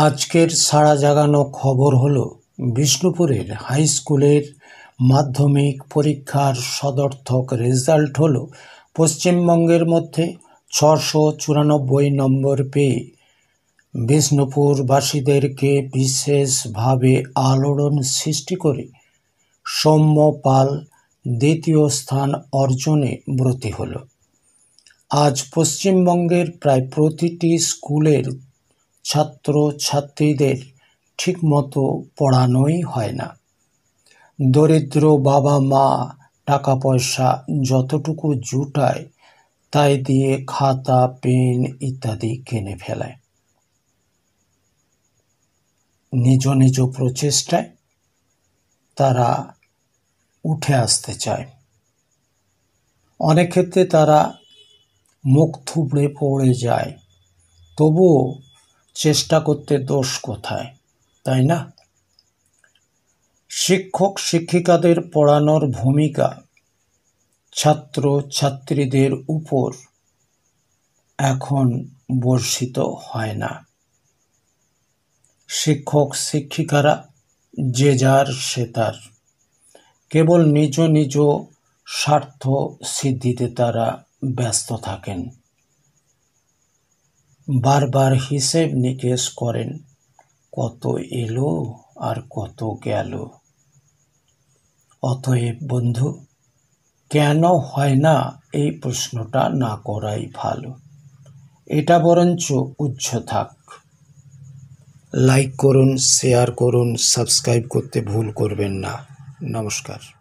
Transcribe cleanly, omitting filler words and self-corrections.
আজকের সাড়া জাগানো খবর হলো বিষ্ণুপুরের হাই স্কুলের মাধ্যমিক পরীক্ষার সদর্থক রেজাল্ট হলো পশ্চিমবঙ্গের মধ্যে 694 নম্বর পেয়ে বিষ্ণুপুরবাসীদেরকে বিশেষভাবে আলোড়ন সৃষ্টি করে সৌম্য পাল দ্বিতীয় স্থান অর্জনে ব্রতী হল। আজ পশ্চিমবঙ্গের প্রায় প্রতিটি স্কুলের ছাত্রছাত্রীদের ঠিকমতো পড়ানোই হয় না। দরিদ্র বাবা মা টাকা পয়সা যতটুকু জুটায় তাই দিয়ে খাতা পেন ইত্যাদি কিনে ফেলায়। নিজ নিজ প্রচেষ্টায় তারা উঠে আসতে চায়। অনেক ক্ষেত্রে তারা মুখ থুবড়ে পড়ে যায়, তবুও চেষ্টা করতে দোষ কোথায়, তাই না? শিক্ষক শিক্ষিকাদের পড়ানোর ভূমিকা ছাত্র ছাত্রীদের উপর এখন বর্ষিত হয় না। শিক্ষক শিক্ষিকারা যে যার সে তার, কেবল নিজ নিজ স্বার্থ সিদ্ধিতে তারা ব্যস্ত থাকেন। বারবার হিসেব নিকেশ করেন, কত এলো আর কত গেল। অতএব বন্ধু, কেন হয় না এই প্রশ্নটা না করাই ভালো। এটা বরঞ্চ উচ্চ থাক। লাইক করুন, শেয়ার করুন, সাবস্ক্রাইব করতে ভুল করবেন না। নমস্কার।